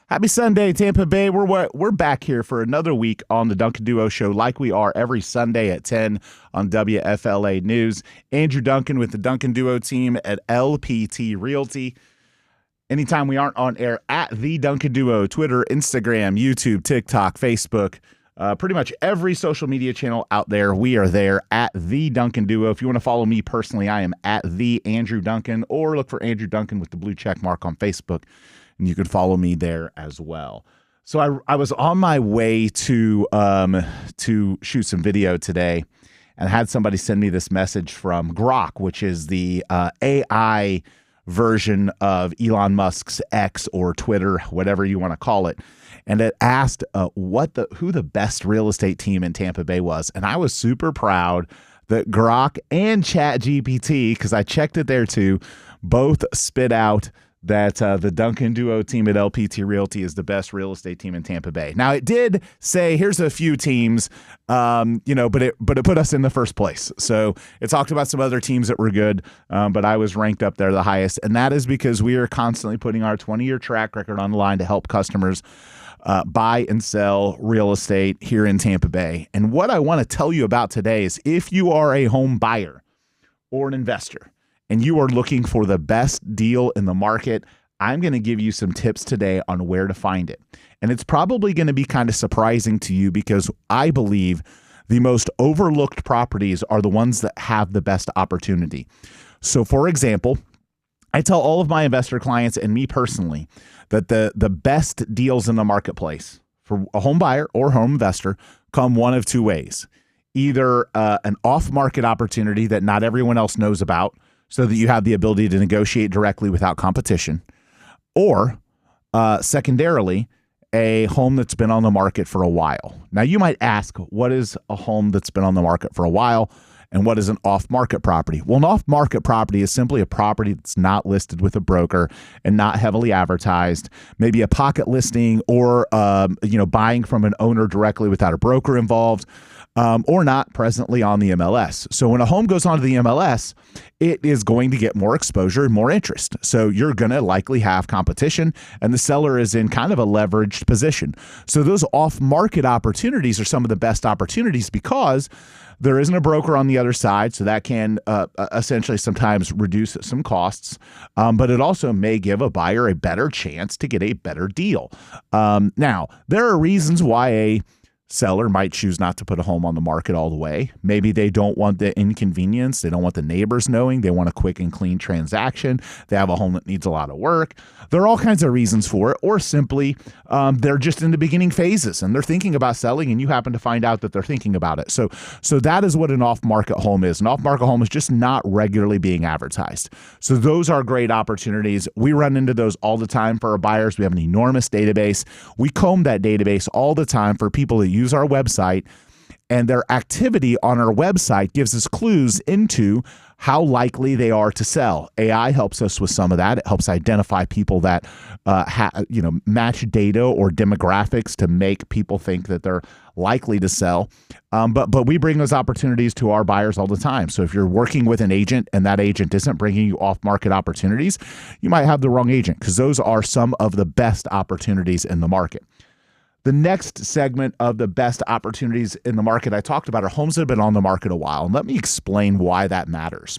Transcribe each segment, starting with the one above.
Happy Sunday, Tampa Bay. We're back here for another week on the Duncan Duo Show, like we are every Sunday at 10 on WFLA News. Andrew Duncan with the Duncan Duo team at LPT Realty. Anytime we aren't on air, at the Duncan Duo, Twitter, Instagram, YouTube, TikTok, Facebook, pretty much every social media channel out there, we are there at the Duncan Duo. If you want to follow me personally, I am at the Andrew Duncan, or look for Andrew Duncan with the blue check mark on Facebook. And you can follow me there as well. So I was on my way to shoot some video today and had somebody send me this message from Grok, which is the AI version of Elon Musk's X or Twitter, whatever you want to call it. And it asked who the best real estate team in Tampa Bay was. And I was super proud that Grok and ChatGPT, because I checked it there too, both spit out that the Duncan Duo team at LPT Realty is the best real estate team in Tampa Bay. Now, it did say, here's a few teams, but it put us in the first place. So it talked about some other teams that were good, but I was ranked up there the highest. And that is because we are constantly putting our 20-year track record on the line to help customers buy and sell real estate here in Tampa Bay. And what I want to tell you about today is if you are a home buyer or an investor, and you are looking for the best deal in the market, I'm going to give you some tips today on where to find it. And it's probably going to be kind of surprising to you because I believe the most overlooked properties are the ones that have the best opportunity. So, for example, I tell all of my investor clients and me personally that the best deals in the marketplace for a home buyer or home investor come one of two ways. Either an off-market opportunity that not everyone else knows about, so that you have the ability to negotiate directly without competition, or secondarily, a home that's been on the market for a while. Now, you might ask, what is a home that's been on the market for a while, and what is an off-market property? Well, an off-market property is simply a property that's not listed with a broker and not heavily advertised, maybe a pocket listing or buying from an owner directly without a broker involved. Or not presently on the MLS. So when a home goes onto the MLS, it is going to get more exposure and more interest. So you're going to likely have competition, and the seller is in kind of a leveraged position. So those off-market opportunities are some of the best opportunities because there isn't a broker on the other side, so that can essentially sometimes reduce some costs, but it also may give a buyer a better chance to get a better deal. Now, there are reasons why a seller might choose not to put a home on the market all the way. Maybe they don't want the inconvenience. They don't want the neighbors knowing. They want a quick and clean transaction. They have a home that needs a lot of work. There are all kinds of reasons for it, or simply they're just in the beginning phases and they're thinking about selling, and you happen to find out that they're thinking about it. So that is what an off-market home is. An off-market home is just not regularly being advertised. So those are great opportunities. We run into those all the time for our buyers. We have an enormous database. We comb that database all the time for people that use our website, and their activity on our website gives us clues into how likely they are to sell. AI helps us with some of that. It helps identify people that match data or demographics to make people think that they're likely to sell. But we bring those opportunities to our buyers all the time. So if you're working with an agent and that agent isn't bringing you off-market opportunities, you might have the wrong agent, because those are some of the best opportunities in the market. The next segment of the best opportunities in the market I talked about are homes that have been on the market a while. And let me explain why that matters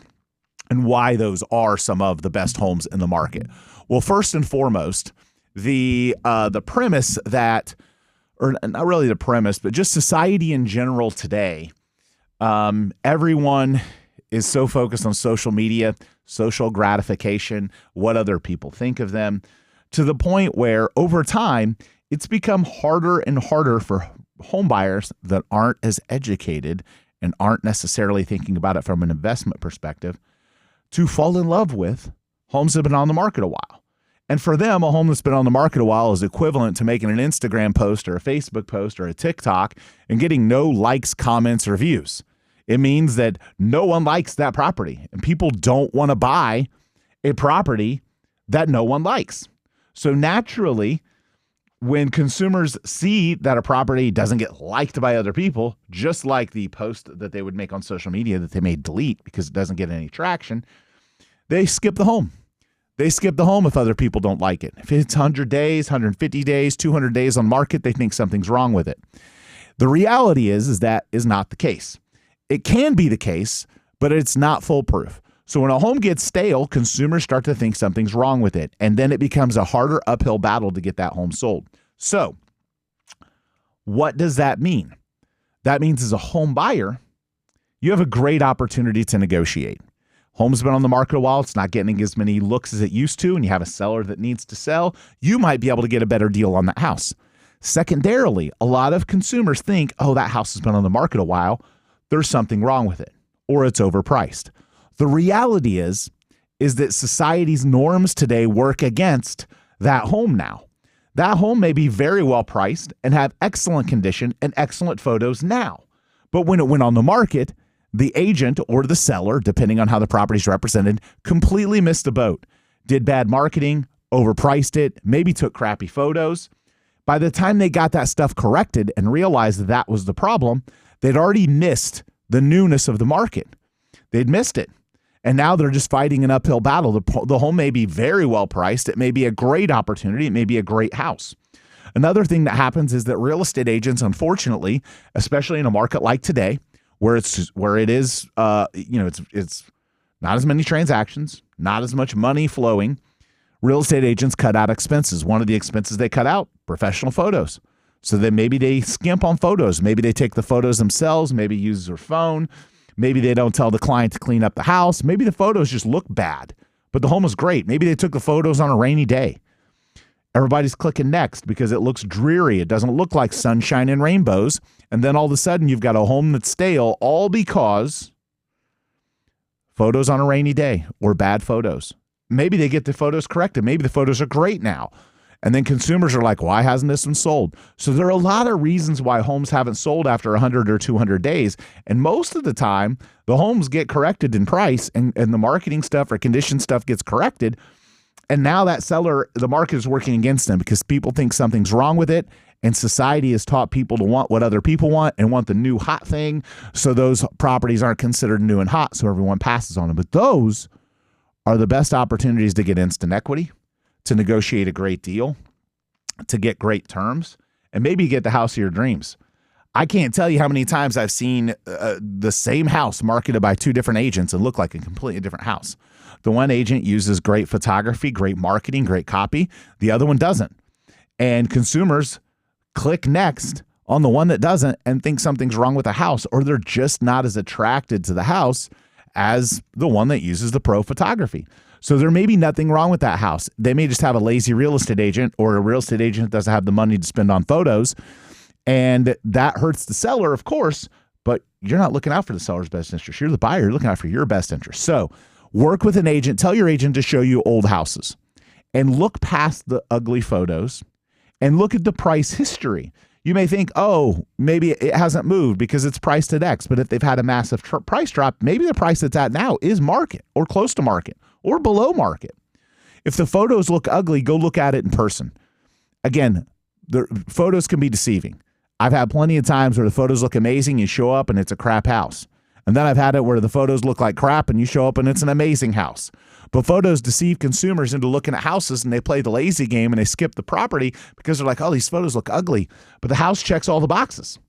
and why those are some of the best homes in the market. Well, first and foremost, the premise that, or not really the premise, but just society in general today, everyone is so focused on social media, social gratification, what other people think of them, to the point where over time, it's become harder and harder for home buyers that aren't as educated and aren't necessarily thinking about it from an investment perspective to fall in love with homes that have been on the market a while. And for them, a home that's been on the market a while is equivalent to making an Instagram post or a Facebook post or a TikTok and getting no likes, comments, or views. It means that no one likes that property, and people don't want to buy a property that no one likes. So naturally, when consumers see that a property doesn't get liked by other people, just like the post that they would make on social media that they may delete because it doesn't get any traction, they skip the home. They skip the home if other people don't like it. If it's 100 days, 150 days, 200 days on market, they think something's wrong with it. The reality is that is not the case. It can be the case, but it's not foolproof. So when a home gets stale, consumers start to think something's wrong with it, and then it becomes a harder uphill battle to get that home sold. So what does that mean? That means as a home buyer, you have a great opportunity to negotiate. Home's been on the market a while. It's not getting as many looks as it used to, and you have a seller that needs to sell. You might be able to get a better deal on that house. Secondarily, a lot of consumers think, oh, that house has been on the market a while. There's something wrong with it, or it's overpriced. The reality is that society's norms today work against that home now. That home may be very well priced and have excellent condition and excellent photos now. But when it went on the market, the agent or the seller, depending on how the property is represented, completely missed the boat, did bad marketing, overpriced it, maybe took crappy photos. By the time they got that stuff corrected and realized that was the problem, they'd already missed the newness of the market. They'd missed it. And now they're just fighting an uphill battle. The home may be very well priced. It may be a great opportunity. It may be a great house. Another thing that happens is that real estate agents, unfortunately, especially in a market like today, where it is, it's not as many transactions, not as much money flowing. Real estate agents cut out expenses. One of the expenses they cut out, professional photos. So then maybe they skimp on photos. Maybe they take the photos themselves. Maybe use their phone. Maybe they don't tell the client to clean up the house. Maybe the photos just look bad, but the home is great. Maybe they took the photos on a rainy day. Everybody's clicking next because it looks dreary. It doesn't look like sunshine and rainbows. And then all of a sudden you've got a home that's stale, all because photos on a rainy day or bad photos. Maybe they get the photos corrected. Maybe the photos are great now. And then consumers are like, why hasn't this one sold? So there are a lot of reasons why homes haven't sold after 100 or 200 days. And most of the time, the homes get corrected in price and the marketing stuff or condition stuff gets corrected. And now that seller, the market is working against them because people think something's wrong with it. And society has taught people to want what other people want and want the new hot thing. So those properties aren't considered new and hot. So everyone passes on them. But those are the best opportunities to get instant equity, to negotiate a great deal, to get great terms, and maybe get the house of your dreams. I can't tell you how many times I've seen the same house marketed by two different agents and look like a completely different house. The one agent uses great photography, great marketing, great copy. The other one doesn't. And consumers click next on the one that doesn't and think something's wrong with the house, or they're just not as attracted to the house as the one that uses the pro photography. So there may be nothing wrong with that house. They may just have a lazy real estate agent or a real estate agent that doesn't have the money to spend on photos. And that hurts the seller, of course, but you're not looking out for the seller's best interest. You're the buyer. You're looking out for your best interest. So work with an agent. Tell your agent to show you old houses and look past the ugly photos and look at the price history. You may think, oh, maybe it hasn't moved because it's priced at X. But if they've had a massive price drop, maybe the price it's at now is market or close to market or below market. If the photos look ugly, go look at it in person. Again, the photos can be deceiving. I've had plenty of times where the photos look amazing, you show up and it's a crap house. And then I've had it where the photos look like crap and you show up and it's an amazing house. But photos deceive consumers into looking at houses and they play the lazy game and they skip the property because they're like, oh, these photos look ugly. But the house checks all the boxes.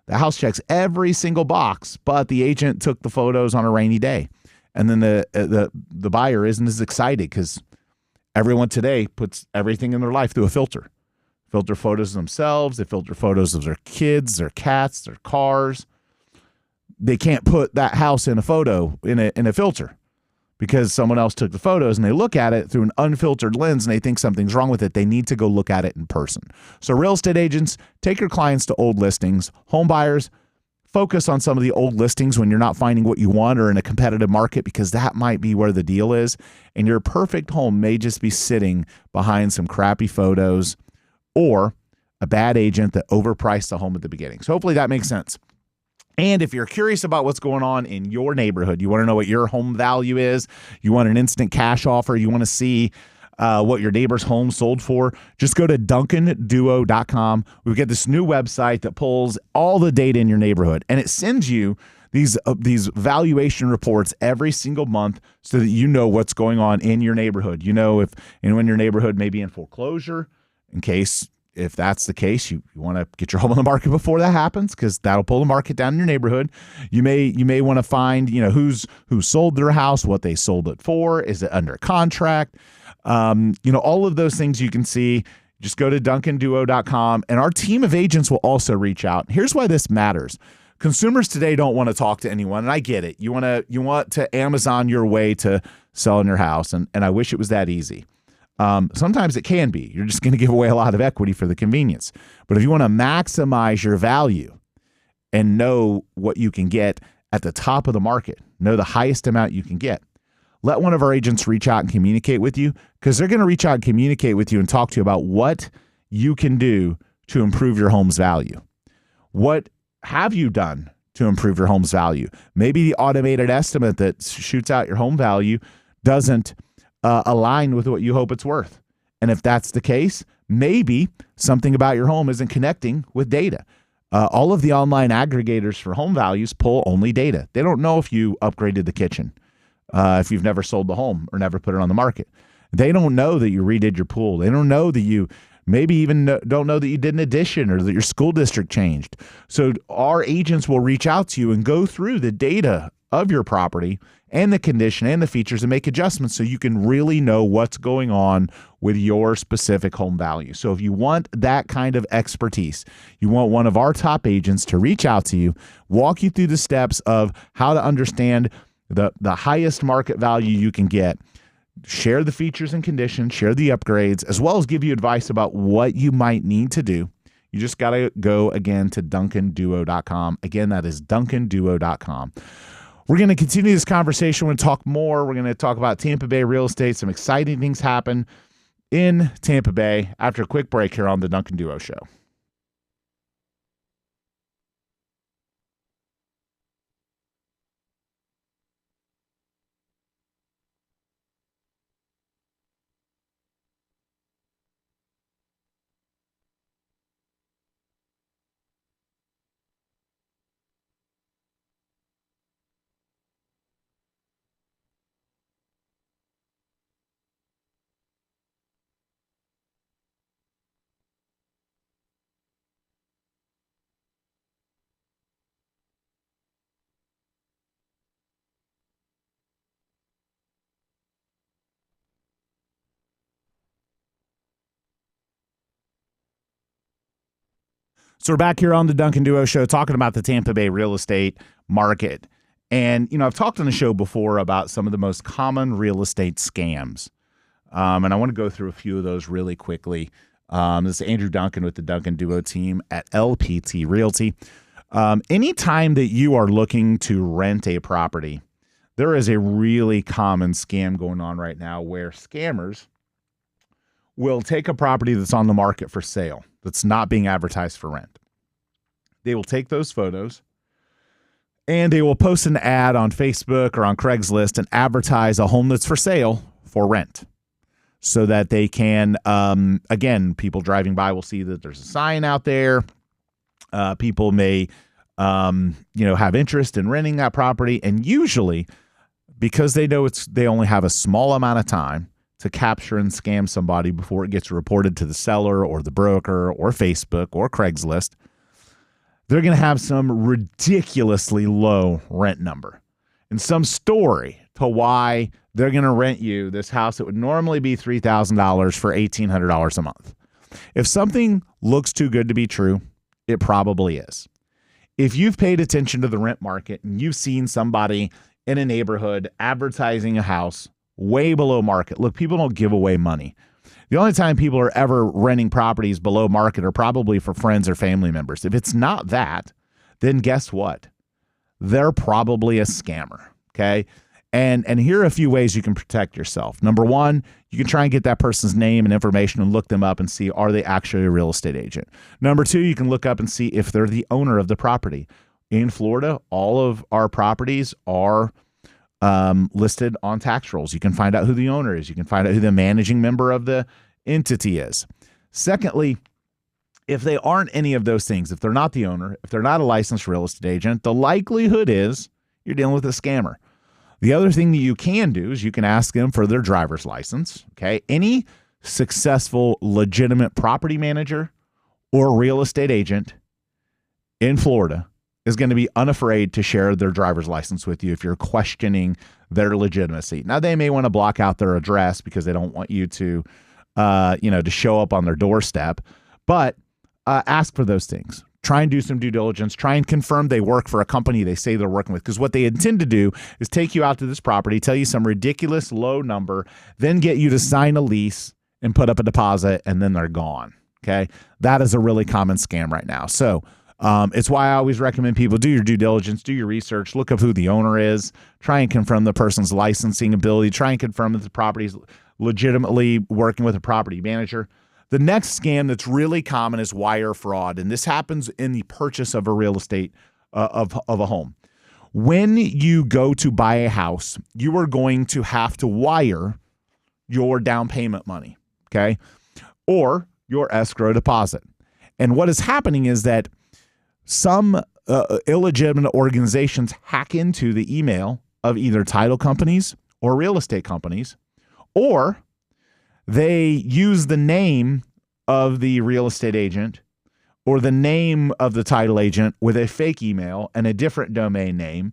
The house checks every single box, but the agent took the photos on a rainy day. And then the buyer isn't as excited because everyone today puts everything in their life through a filter. Filter photos of themselves. They filter photos of their kids, their cats, their cars. They can't put that house in a photo, in a filter, because someone else took the photos and they look at it through an unfiltered lens and they think something's wrong with it. They need to go look at it in person. So real estate agents, take your clients to old listings. Home buyers, focus on some of the old listings when you're not finding what you want or in a competitive market, because that might be where the deal is. And your perfect home may just be sitting behind some crappy photos or a bad agent that overpriced the home at the beginning. So hopefully that makes sense. And if you're curious about what's going on in your neighborhood, you want to know what your home value is, you want an instant cash offer, you want to see what your neighbor's home sold for, just go to duncanduo.com. We've got this new website that pulls all the data in your neighborhood, and it sends you these valuation reports every single month so that you know what's going on in your neighborhood. You know if and when your neighborhood may be in foreclosure, in case if that's the case, you want to get your home on the market before that happens, because that'll pull the market down in your neighborhood. You may want to find, who sold their house, what they sold it for, is it under contract? All of those things you can see. Just go to duncanduo.com, and our team of agents will also reach out. Here's why this matters. Consumers today don't want to talk to anyone, and I get it. You want to Amazon your way to selling your house, and I wish it was that easy. Sometimes it can be. You're just going to give away a lot of equity for the convenience. But if you want to maximize your value and know what you can get at the top of the market, know the highest amount you can get, let one of our agents reach out and communicate with you, because they're going to reach out and communicate with you and talk to you about what you can do to improve your home's value. What have you done to improve your home's value? Maybe the automated estimate that shoots out your home value doesn't align with what you hope it's worth. And if that's the case, maybe something about your home isn't connecting with data. All of the online aggregators for home values pull only data. They don't know if you upgraded the kitchen, if you've never sold the home or never put it on the market. They don't know that you redid your pool. They don't know that you maybe even don't know that you did an addition or that your school district changed. So our agents will reach out to you and go through the data of your property and the condition and the features and make adjustments so you can really know what's going on with your specific home value. So if you want that kind of expertise, you want one of our top agents to reach out to you, walk you through the steps of how to understand the highest market value you can get, share the features and conditions, share the upgrades, as well as give you advice about what you might need to do. You just got to go again to duncanduo.com. Again, that is duncanduo.com. We're going to continue this conversation. We're going to talk more. We're going to talk about Tampa Bay real estate. Some exciting things happen in Tampa Bay after a quick break here on the Duncan Duo Show. So we're back here on the Duncan Duo Show talking about the Tampa Bay real estate market. And, I've talked on the show before about some of the most common real estate scams. And I want to go through a few of those really quickly. This is Andrew Duncan with the Duncan Duo team at LPT Realty. Anytime that you are looking to rent a property, there is a really common scam going on right now where scammers will take a property that's on the market for sale, that's not being advertised for rent. They will take those photos and they will post an ad on Facebook or on Craigslist and advertise a home that's for sale for rent, so that they can, again, people driving by will see that there's a sign out there. People may, have interest in renting that property. And usually, because they know they only have a small amount of time to capture and scam somebody before it gets reported to the seller or the broker or Facebook or Craigslist, they're going to have some ridiculously low rent number and some story to why they're going to rent you this house that would normally be $3,000 for $1,800 a month. If something looks too good to be true, it probably is. If you've paid attention to the rent market and you've seen somebody in a neighborhood advertising a house way below market. Look, people don't give away money. The only time people are ever renting properties below market are probably for friends or family members. If it's not that, then guess what? They're probably a scammer, okay? And here are a few ways you can protect yourself. Number one, you can try and get that person's name and information and look them up and see, are they actually a real estate agent? Number two, you can look up and see if they're the owner of the property. In Florida, all of our properties are listed on tax rolls. You can find out who the owner is. You can find out who the managing member of the entity is. Secondly, If they aren't any of those things, if they're not the owner, if they're not a licensed real estate agent, the likelihood is you're dealing with a scammer. The other thing that you can do is you can ask them for their driver's license. Okay. Any successful, legitimate property manager or real estate agent in Florida is going to be unafraid to share their driver's license with you if you're questioning their legitimacy. Now, they may want to block out their address because they don't want you to, to show up on their doorstep, but ask for those things. Try and do some due diligence. Try and confirm they work for a company they say they're working with, because what they intend to do is take you out to this property, tell you some ridiculous low number, then get you to sign a lease and put up a deposit, and then they're gone. Okay. That is a really common scam right now. So it's why I always recommend people do your due diligence, do your research, look up who the owner is, try and confirm the person's licensing ability, try and confirm that the property is legitimately working with a property manager. The next scam that's really common is wire fraud, and this happens in the purchase of a real estate of a home. When you go to buy a house, you are going to have to wire your down payment money, okay, or your escrow deposit. And what is happening is that some illegitimate organizations hack into the email of either title companies or real estate companies, or they use the name of the real estate agent or the name of the title agent with a fake email and a different domain name,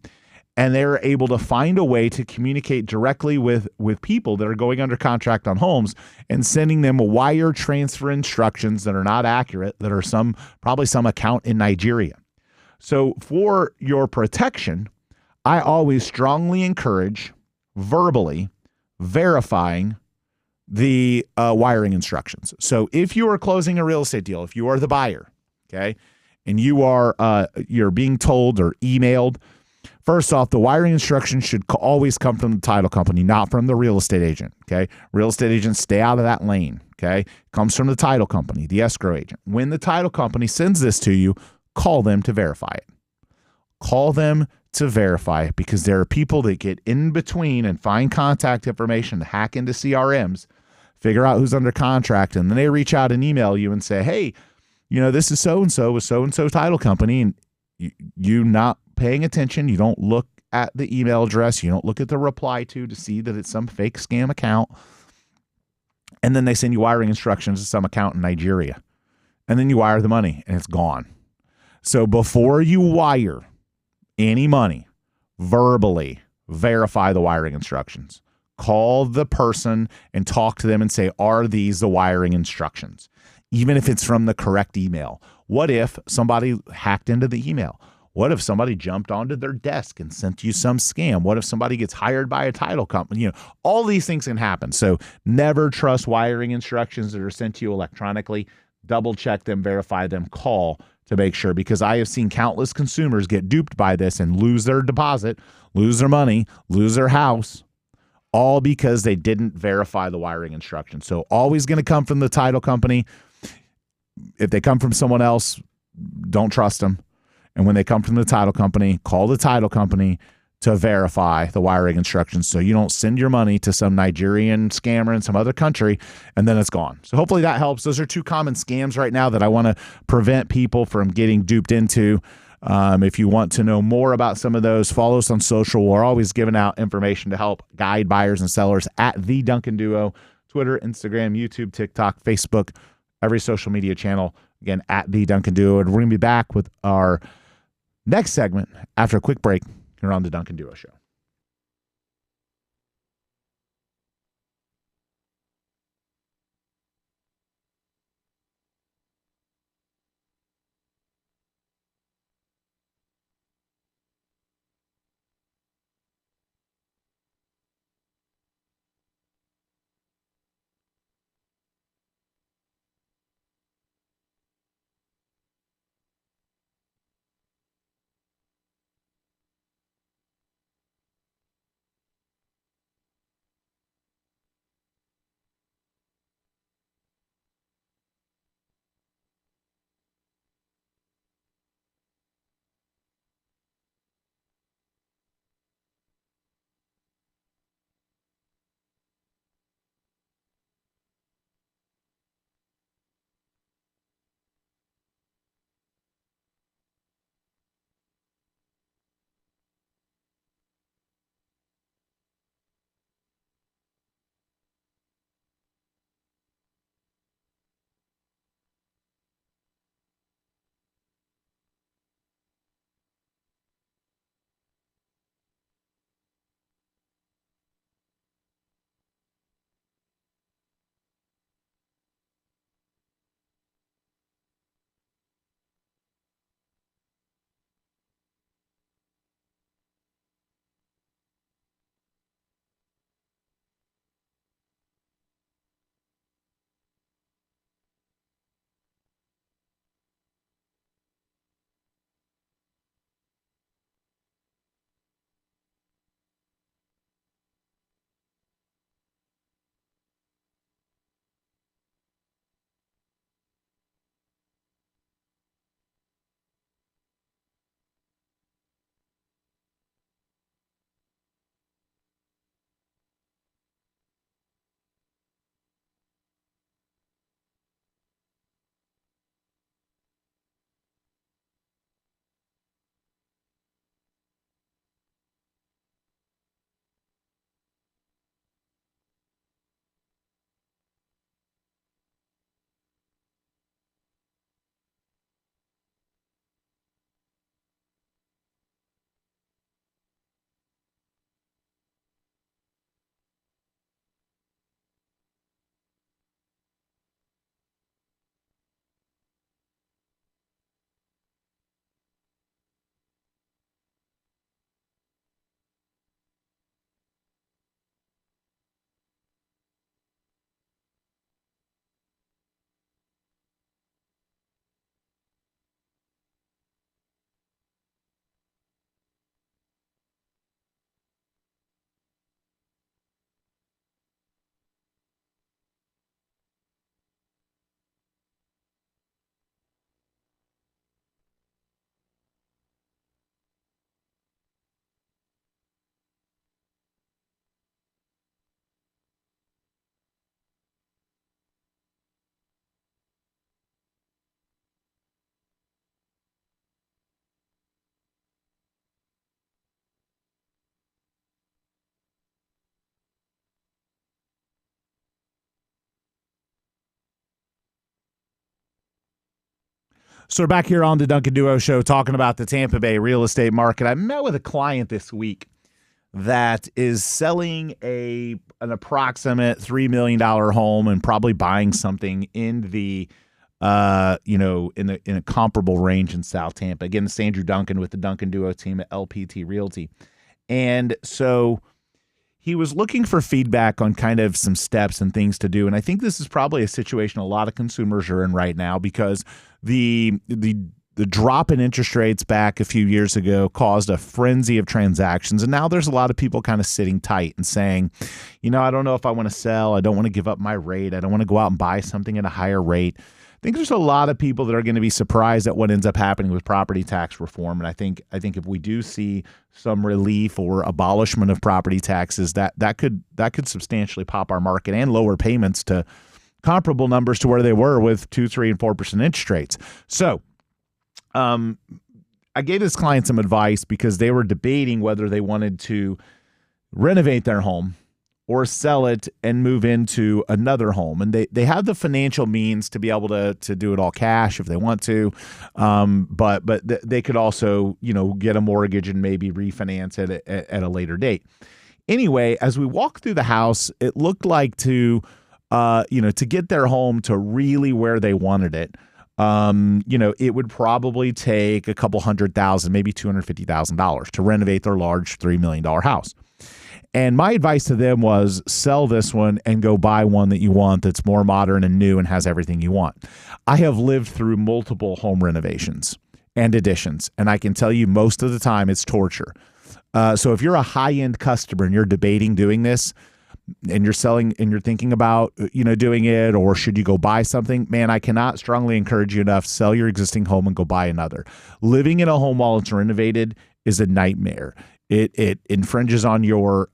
and they're able to find a way to communicate directly with people that are going under contract on homes and sending them wire transfer instructions that are not accurate, that are probably some account in Nigeria. So for your protection, I always strongly encourage verbally verifying the wiring instructions. So if you are closing a real estate deal, if you are the buyer, okay, and you're being told or emailed, first off, the wiring instructions should always come from the title company, not from the real estate agent. Okay, real estate agents, stay out of that lane. Okay, comes from the title company, the escrow agent. When the title company sends this to you, call them to verify it. Call them to verify it, because there are people that get in between and find contact information, hack into CRMs, figure out who's under contract, and then they reach out and email you and say, hey, this is so-and-so with so-and-so title company, and you not paying attention. You don't look at the email address. You don't look at the reply to see that it's some fake scam account. And then they send you wiring instructions to some account in Nigeria. And then you wire the money and it's gone. So before you wire any money, verbally verify the wiring instructions. Call the person and talk to them and say, are these the wiring instructions? Even if it's from the correct email. What if somebody hacked into the email? What if somebody jumped onto their desk and sent you some scam? What if somebody gets hired by a title company? All these things can happen. So never trust wiring instructions that are sent to you electronically. Double check them, verify them, call to make sure, because I have seen countless consumers get duped by this and lose their deposit, lose their money, lose their house, all because they didn't verify the wiring instructions. So always going to come from the title company. If they come from someone else, don't trust them. And when they come from the title company, call the title company to verify the wiring instructions, so you don't send your money to some Nigerian scammer in some other country and then it's gone. So hopefully that helps. Those are two common scams right now that I want to prevent people from getting duped into. If you want to know more about some of those, follow us on social. We're always giving out information to help guide buyers and sellers at The Duncan Duo, Twitter, Instagram, YouTube, TikTok, Facebook, every social media channel. Again, at The Duncan Duo. And we're going to be back with our next segment after a quick break here on The Duncan Duo Show. So we're back here on the Duncan Duo Show talking about the Tampa Bay real estate market. I met with a client this week that is selling an approximate $3 million home and probably buying something in the in a comparable range in South Tampa. Again, it's Andrew Duncan with the Duncan Duo team at LPT Realty. And so he was looking for feedback on kind of some steps and things to do. And I think this is probably a situation a lot of consumers are in right now because the drop in interest rates back a few years ago caused a frenzy of transactions. And now there's a lot of people kind of sitting tight and saying, I don't know if I want to sell. I don't want to give up my rate. I don't want to go out and buy something at a higher rate. I think there's a lot of people that are going to be surprised at what ends up happening with property tax reform. And I think if we do see some relief or abolishment of property taxes, that could substantially pop our market and lower payments to comparable numbers to where they were with 2%, 3%, and 4% interest rates. So I gave this client some advice because they were debating whether they wanted to renovate their home or sell it and move into another home. And they have the financial means to be able to do it all cash if they want to. But they could also, get a mortgage and maybe refinance it at a later date. Anyway, as we walked through the house, it looked like to get their home to really where they wanted it. It would probably take a couple $100,000, maybe $250,000 to renovate their large $3 million house. And my advice to them was sell this one and go buy one that you want that's more modern and new and has everything you want. I have lived through multiple home renovations and additions, and I can tell you most of the time it's torture. So if you're a high-end customer and you're debating doing this and you're selling and you're thinking about, doing it, or should you go buy something, man, I cannot strongly encourage you enough, sell your existing home and go buy another. Living in a home while it's renovated is a nightmare. It infringes on your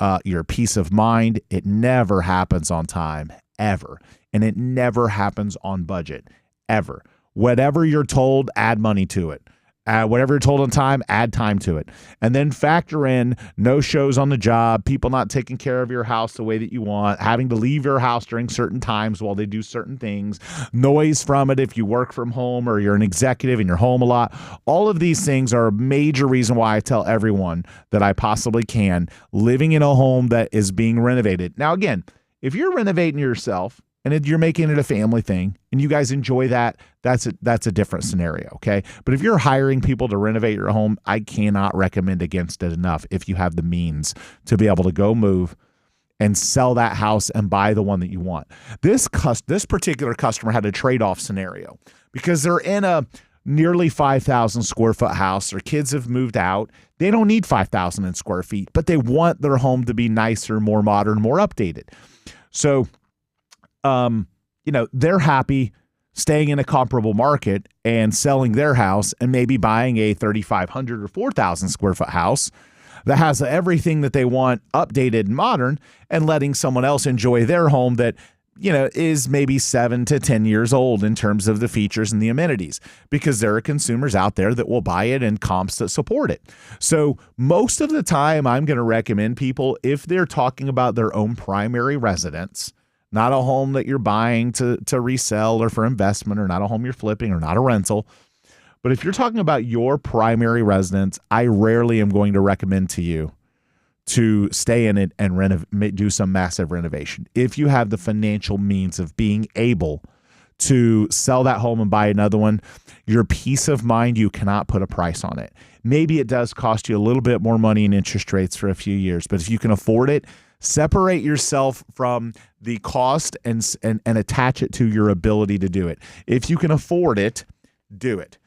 peace of mind. It never happens on time, ever. And it never happens on budget, ever. Whatever you're told, add money to it. Whatever you're told on time, add time to it. And then factor in no shows on the job, people not taking care of your house the way that you want, having to leave your house during certain times while they do certain things, noise from it if you work from home or you're an executive and you're home a lot. All of these things are a major reason why I tell everyone that I possibly can, living in a home that is being renovated. Now, again, if you're renovating yourself, and you're making it a family thing, and you guys enjoy that, that's a different scenario, okay? But if you're hiring people to renovate your home, I cannot recommend against it enough if you have the means to be able to go move and sell that house and buy the one that you want. This particular customer had a trade-off scenario because they're in a nearly 5,000 square foot house. Their kids have moved out. They don't need 5,000 square feet, but they want their home to be nicer, more modern, more updated. So they're happy staying in a comparable market and selling their house and maybe buying a 3,500 or 4,000 square foot house that has everything that they want updated and modern, and letting someone else enjoy their home that, is maybe 7 to 10 years old in terms of the features and the amenities, because there are consumers out there that will buy it and comps that support it. So most of the time I'm going to recommend people, if they're talking about their own primary residence, not a home that you're buying to resell or for investment, or not a home you're flipping, or not a rental. But if you're talking about your primary residence, I rarely am going to recommend to you to stay in it and do some massive renovation. If you have the financial means of being able to sell that home and buy another one, your peace of mind, you cannot put a price on it. Maybe it does cost you a little bit more money in interest rates for a few years, but if you can afford it, separate yourself from the cost and attach it to your ability to do it. If you can afford it, do it.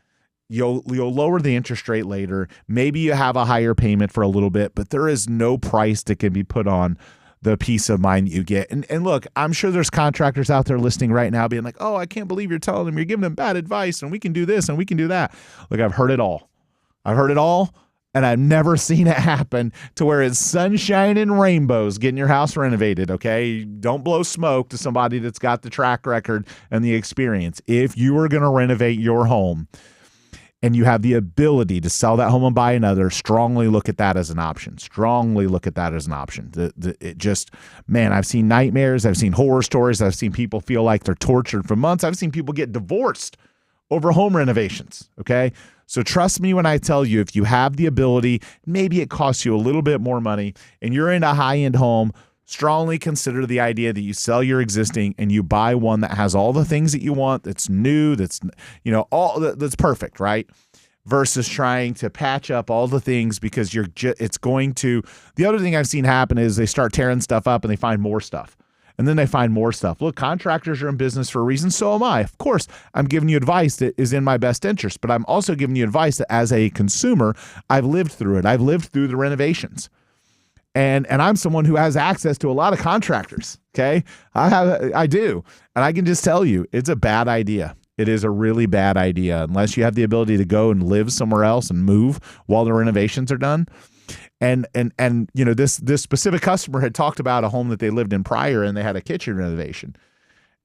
You'll lower the interest rate later. Maybe you have a higher payment for a little bit, but there is no price that can be put on the peace of mind you get. And look, I'm sure there's contractors out there listening right now being like, oh, I can't believe you're telling them, you're giving them bad advice, and we can do this and we can do that. Look, I've heard it all. And I've never seen it happen to where it's sunshine and rainbows getting your house renovated, okay? Don't blow smoke to somebody that's got the track record and the experience. If you are going to renovate your home and you have the ability to sell that home and buy another, strongly look at that as an option. I've seen nightmares. I've seen horror stories. I've seen people feel like they're tortured for months. I've seen people get divorced over home renovations, okay? So trust me when I tell you, if you have the ability, maybe it costs you a little bit more money, and you're in a high-end home, strongly consider the idea that you sell your existing and you buy one that has all the things that you want, that's new, that's, all that's perfect, right? Versus trying to patch up all the things because it's going to. The other thing I've seen happen is they start tearing stuff up and they find more stuff. And then they find more stuff. Look, contractors are in business for a reason. So am I. Of course, I'm giving you advice that is in my best interest, but I'm also giving you advice that as a consumer, I've lived through it. I've lived through the renovations. And I'm someone who has access to a lot of contractors. Okay. I do. And I can just tell you, it's a bad idea. It is a really bad idea unless you have the ability to go and live somewhere else and move while the renovations are done. And this specific customer had talked about a home that they lived in prior, and they had a kitchen renovation.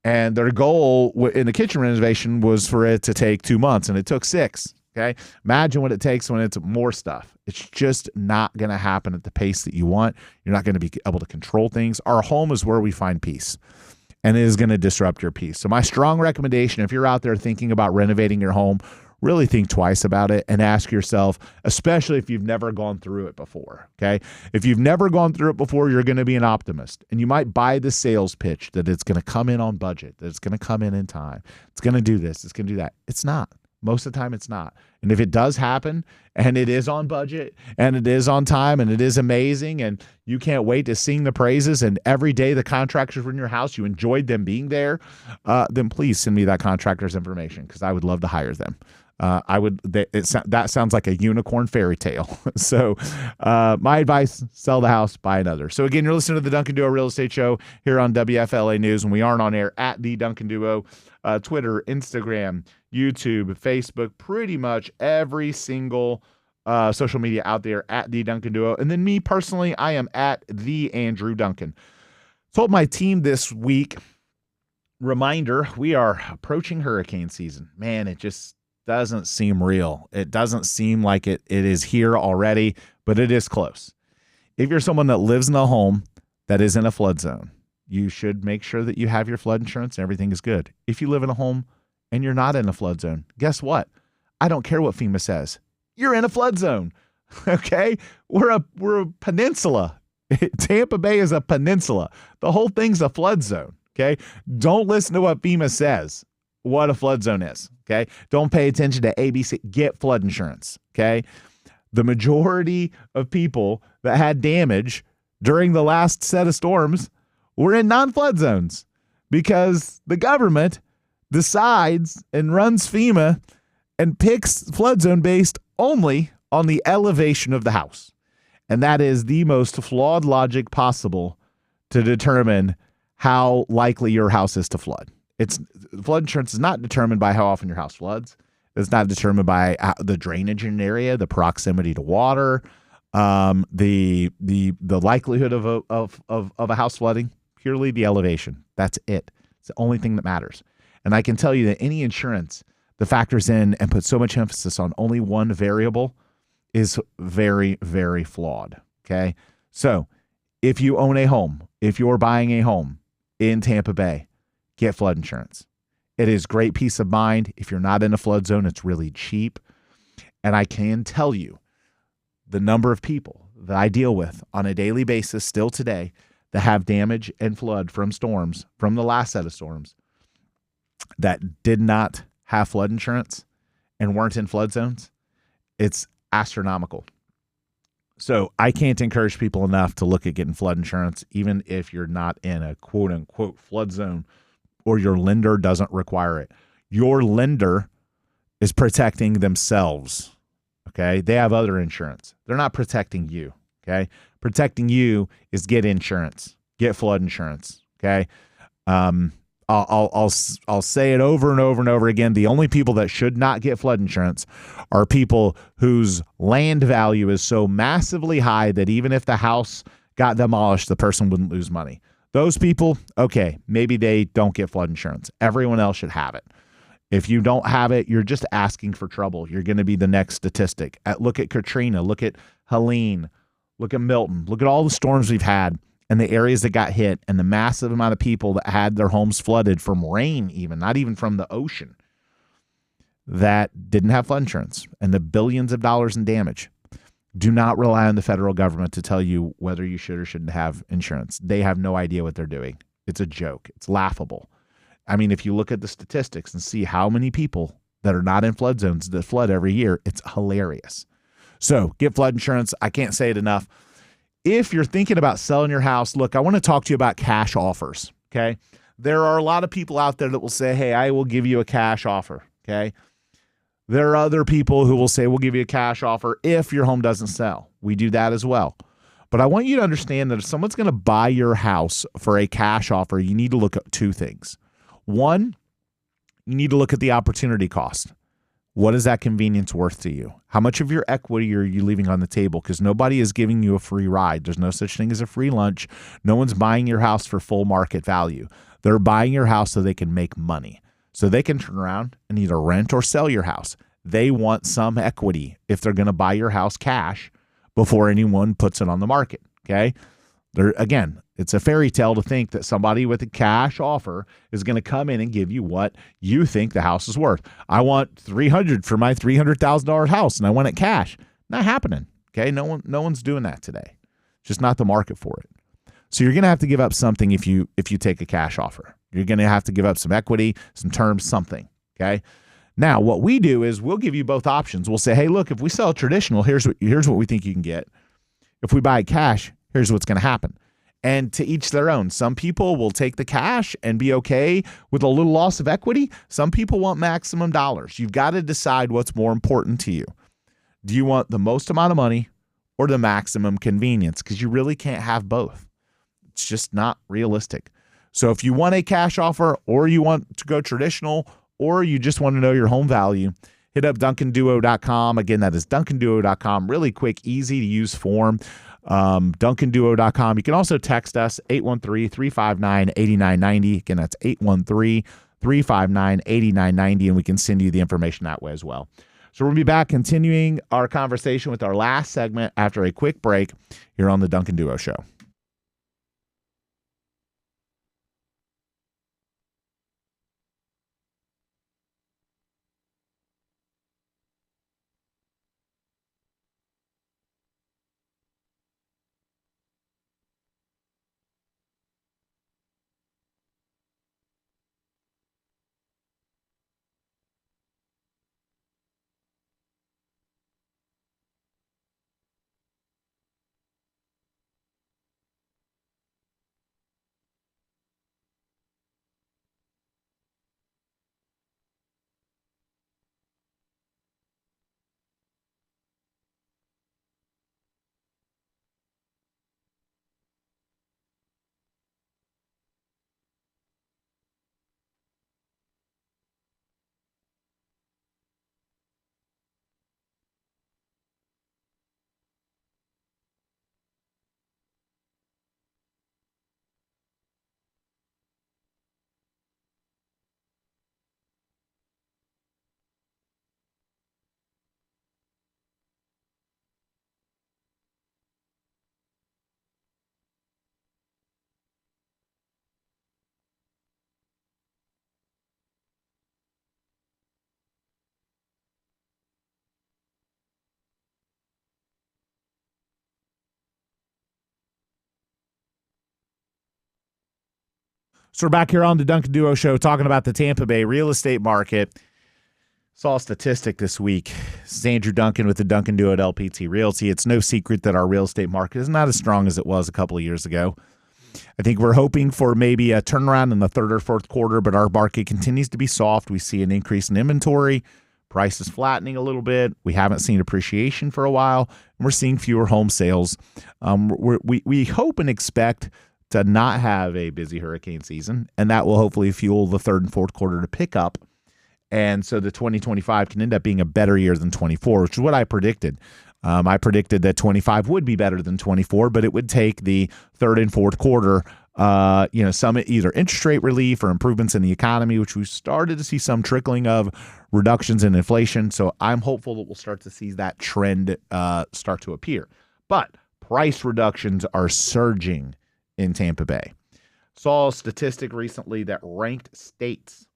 And their goal in the kitchen renovation was for it to take 2 months, and it took 6. Okay. Imagine what it takes when it's more stuff. It's just not going to happen at the pace that you want. You're not going to be able to control things. Our home is where we find peace, and it is going to disrupt your peace. So my strong recommendation, if you're out there thinking about renovating your home, really think twice about it and ask yourself, especially if you've never gone through it before, okay? If you've never gone through it before, you're going to be an optimist, and you might buy the sales pitch that it's going to come in on budget, that it's going to come in time, it's going to do this, it's going to do that. It's not. Most of the time, it's not. And if it does happen, and it is on budget, and it is on time, and it is amazing, and you can't wait to sing the praises, and every day the contractors were in your house, you enjoyed them being there, then please send me that contractor's information, because I would love to hire them. That sounds like a unicorn fairy tale. So my advice, sell the house, buy another. So again, you're listening to the Duncan Duo Real Estate Show here on WFLA News, and we aren't on air at the Duncan Duo, Twitter, Instagram, YouTube, Facebook, pretty much every single social media out there at the Duncan Duo. And then me personally, I am at the Andrew Duncan. Told my team this week, reminder, we are approaching hurricane season. Man, it just doesn't seem real. It doesn't seem like it is here already, but it is close. If you're someone that lives in a home that is in a flood zone, you should make sure that you have your flood insurance and everything is good. If you live in a home and you're not in a flood zone, guess what? I don't care what FEMA says. You're in a flood zone. Okay? We're a peninsula. Tampa Bay is a peninsula. The whole thing's a flood zone. Okay? Don't listen to what FEMA says, what a flood zone is. Okay? Don't pay attention to ABC. Get flood insurance. Okay? The majority of people that had damage during the last set of storms were in non-flood zones because the government decides and runs FEMA and picks flood zone based only on the elevation of the house. And that is the most flawed logic possible to determine how likely your house is to flood. Flood insurance is not determined by how often your house floods. It's not determined by the drainage in an area, the proximity to water, the likelihood of a house flooding. Purely the elevation. That's it. It's the only thing that matters. And I can tell you that any insurance that factors in and puts so much emphasis on only one variable is very, very flawed. Okay. So if you own a home, if you're buying a home in Tampa Bay, get flood insurance. It is great peace of mind. If you're not in a flood zone, it's really cheap. And I can tell you the number of people that I deal with on a daily basis still today that have damage and flood from storms, from the last set of storms, that did not have flood insurance and weren't in flood zones. It's astronomical. So I can't encourage people enough to look at getting flood insurance, even if you're not in a quote unquote flood zone or your lender doesn't require it. Your lender is protecting themselves. Okay. They have other insurance. They're not protecting you. Okay. Protecting you is get insurance, get flood insurance. Okay. I'll say it over and over and over again. The only people that should not get flood insurance are people whose land value is so massively high that even if the house got demolished, the person wouldn't lose money. Those people, okay, maybe they don't get flood insurance. Everyone else should have it. If you don't have it, you're just asking for trouble. You're going to be the next statistic. Look at Katrina, look at Helene, look at Milton, look at all the storms we've had and the areas that got hit and the massive amount of people that had their homes flooded from rain, even not even from the ocean. that didn't have flood insurance and the billions of dollars in damage. Do not rely on the federal government to tell you whether you should or shouldn't have insurance. They have no idea what they're doing. It's a joke. It's laughable. I mean, if you look at the statistics and see how many people that are not in flood zones that flood every year, it's hilarious. So get flood insurance. I can't say it enough. If you're thinking about selling your house, look, I want to talk to you about cash offers, okay? There are a lot of people out there that will say, hey, I will give you a cash offer, okay? There are other people who will say, we'll give you a cash offer if your home doesn't sell. We do that as well. But I want you to understand that if someone's going to buy your house for a cash offer, you need to look at two things. One, you need to look at the opportunity cost. What is that convenience worth to you? How much of your equity are you leaving on the table? Because nobody is giving you a free ride. There's no such thing as a free lunch. No one's buying your house for full market value. They're buying your house so they can make money. So they can turn around and either rent or sell your house. They want some equity if they're going to buy your house cash before anyone puts it on the market, okay? Again, it's a fairy tale to think that somebody with a cash offer is going to come in and give you what you think the house is worth. I want $300 for my $300,000 house, and I want it cash. Not happening, okay? No one's doing that today. Just not the market for it. So you're going to have to give up something if you take a cash offer. You're going to have to give up some equity, some terms, something, okay? Now, what we do is we'll give you both options. We'll say, hey, look, if we sell traditional, here's what we think you can get. If we buy cash, here's what's going to happen. And to each their own. Some people will take the cash and be okay with a little loss of equity. Some people want maximum dollars. You've got to decide what's more important to you. Do you want the most amount of money or the maximum convenience? Because you really can't have both. It's just not realistic. So if you want a cash offer or you want to go traditional or you just want to know your home value, hit up DuncanDuo.com. Again, that is DuncanDuo.com. Really quick, easy to use form. DuncanDuo.com. You can also text us 813-359-8990. Again, that's 813-359-8990, and we can send you the information that way as well. So we'll be back continuing our conversation with our last segment after a quick break here on the Duncan Duo Show. So we're back here on the Duncan Duo Show talking about the Tampa Bay real estate market. Saw a statistic this week. This is Andrew Duncan with the Duncan Duo at LPT Realty. It's no secret that our real estate market is not as strong as it was a couple of years ago. I think we're hoping for maybe a turnaround in the third or fourth quarter, but our market continues to be soft. We see an increase in inventory. Prices flattening a little bit. We haven't seen appreciation for a while, and we're seeing fewer home sales. We hope and expect to not have a busy hurricane season, and that will hopefully fuel the third and fourth quarter to pick up. And so the 2025 can end up being a better year than 24, which is what I predicted. I predicted that 25 would be better than 24, but it would take the third and fourth quarter, some either interest rate relief or improvements in the economy, which we started to see some trickling of reductions in inflation. So I'm hopeful that we'll start to see that trend start to appear. But price reductions are surging in Tampa Bay. Saw a statistic recently that ranked states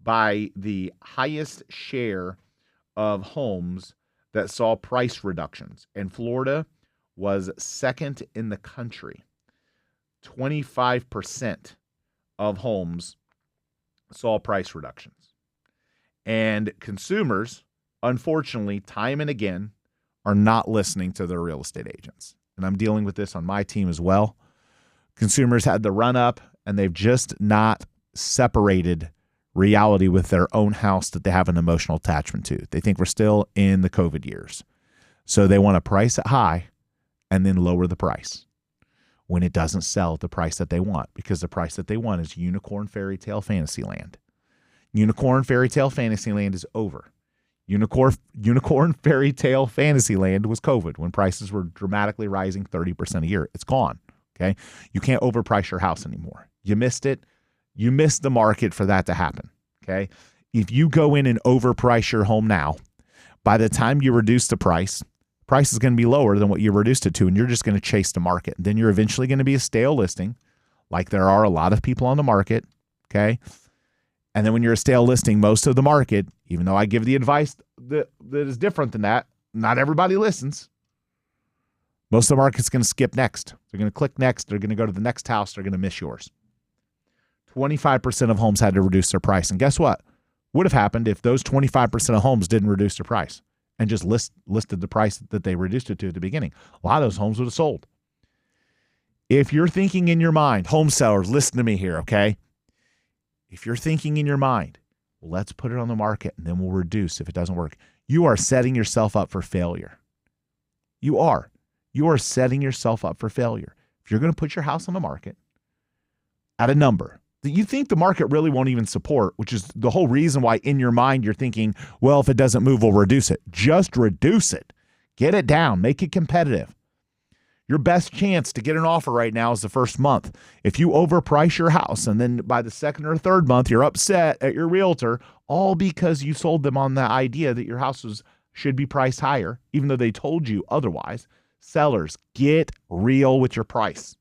by the highest share of homes that saw price reductions. And Florida was second in the country. 25% of homes saw price reductions. And consumers, unfortunately, time and again, are not listening to their real estate agents. And I'm dealing with this on my team as well. Consumers had the run up, and they've just not separated reality with their own house that they have an emotional attachment to. They think we're still in the COVID years. So they want to price it high and then lower the price when it doesn't sell at the price that they want, because the price that they want is unicorn fairy tale fantasy land. Unicorn fairy tale fantasy land is over. Unicorn fairy tale fantasy land was COVID, when prices were dramatically rising 30% a year. It's gone. Okay. You can't overprice your house anymore. You missed it. You missed the market for that to happen. Okay. If you go in and overprice your home now, by the time you reduce the price is going to be lower than what you reduced it to, and you're just going to chase the market. And then you're eventually going to be a stale listing, like there are a lot of people on the market. Okay. And then when you're a stale listing, most of the market, even though I give the advice that is different than that, not everybody listens. Most of the market's going to skip next. They're going to click next. They're going to go to the next house. They're going to miss yours. 25% of homes had to reduce their price. And guess what? Would have happened if those 25% of homes didn't reduce their price and just listed the price that they reduced it to at the beginning. A lot of those homes would have sold. If you're thinking in your mind, home sellers, listen to me here, okay? If you're thinking in your mind, well, let's put it on the market and then we'll reduce if it doesn't work, you are setting yourself up for failure. You are. You are setting yourself up for failure. If you're going to put your house on the market at a number that you think the market really won't even support, which is the whole reason why in your mind you're thinking, well, if it doesn't move, we'll reduce it. Just reduce it. Get it down. Make it competitive. Your best chance to get an offer right now is the first month. If you overprice your house and then by the second or third month you're upset at your realtor, all because you sold them on the idea that your house should be priced higher, even though they told you otherwise. Sellers, get real with your price.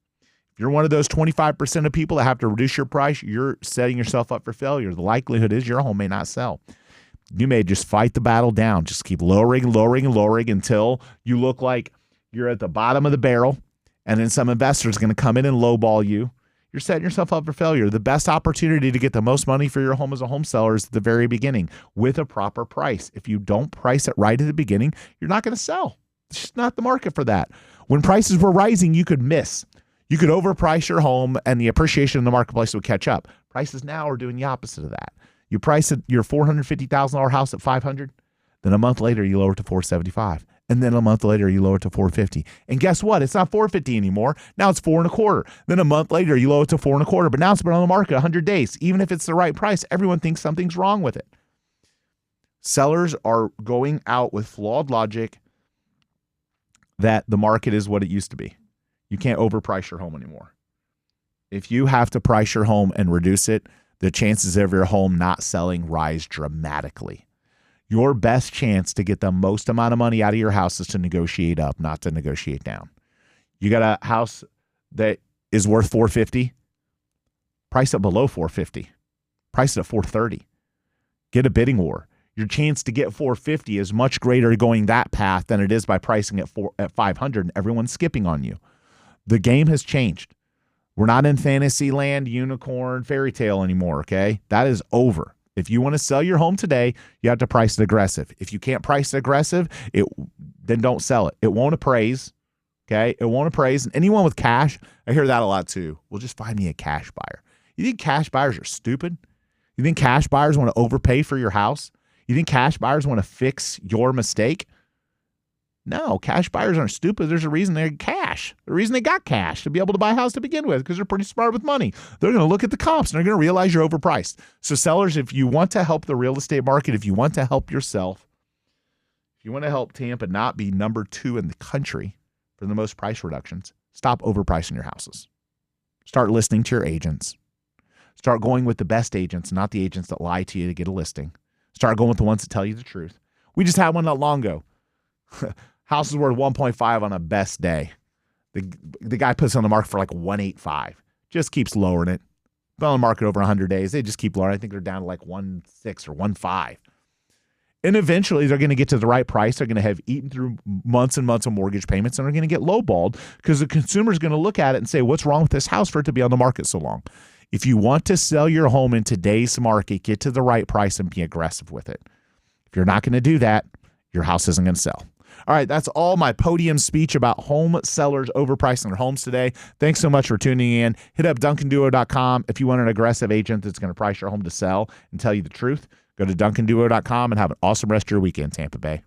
If you're one of those 25% of people that have to reduce your price, you're setting yourself up for failure. The likelihood is your home may not sell. You may just fight the battle down. Just keep lowering until you look like you're at the bottom of the barrel, and then some investor is going to come in and lowball you. You're setting yourself up for failure. The best opportunity to get the most money for your home as a home seller is at the very beginning with a proper price. If you don't price it right at the beginning, you're not going to sell. It's just not the market for that. When prices were rising, you could miss. You could overprice your home and the appreciation in the marketplace would catch up. Prices now are doing the opposite of that. You price your $450,000 house at $500,000, then a month later you lower it to $475,000. And then a month later, you lower it to $450,000. And guess what? It's not $450,000 anymore. Now it's $425,000. Then a month later, you lower it to $425,000. But now it's been on the market 100 days. Even if it's the right price, everyone thinks something's wrong with it. Sellers are going out with flawed logic that the market is what it used to be. You can't overprice your home anymore. If you have to price your home and reduce it, the chances of your home not selling rise dramatically. Your best chance to get the most amount of money out of your house is to negotiate up, not to negotiate down. You got a house that is worth $450,000, price it below $450,000, price it at $430,000. Get a bidding war. Your chance to get $450,000 is much greater going that path than it is by pricing at $500,000 and everyone's skipping on you. The game has changed. We're not in fantasy land, unicorn, fairy tale anymore, okay? That is over. If you want to sell your home today, you have to price it aggressive. If you can't price it aggressive, then don't sell it. It won't appraise, okay? It won't appraise. And anyone with cash, I hear that a lot too. Well, just find me a cash buyer. You think cash buyers are stupid? You think cash buyers want to overpay for your house? You think cash buyers want to fix your mistake? No, cash buyers aren't stupid. There's a reason they're cash. The reason they got cash to be able to buy a house to begin with, because they're pretty smart with money. They're going to look at the comps and they're going to realize you're overpriced. So sellers, if you want to help the real estate market, if you want to help yourself, if you want to help Tampa not be number 2 in the country for the most price reductions, stop overpricing your houses. Start listening to your agents. Start going with the best agents, not the agents that lie to you to get a listing. Start going with the ones that tell you the truth. We just had one not long ago. House is worth 1.5 on a best day. The guy puts it on the market for like 185. Just keeps lowering it. been on the market over 100 days. They just keep lowering. I think they're down to like 1.6 or 1.5. And eventually they're going to get to the right price. They're going to have eaten through months and months of mortgage payments and are going to get lowballed because the consumer is going to look at it and say, what's wrong with this house for it to be on the market so long? If you want to sell your home in today's market, get to the right price and be aggressive with it. If you're not going to do that, your house isn't going to sell. All right, that's all my podium speech about home sellers overpricing their homes today. Thanks so much for tuning in. Hit up DuncanDuo.com if you want an aggressive agent that's going to price your home to sell and tell you the truth. Go to DuncanDuo.com and have an awesome rest of your weekend, Tampa Bay.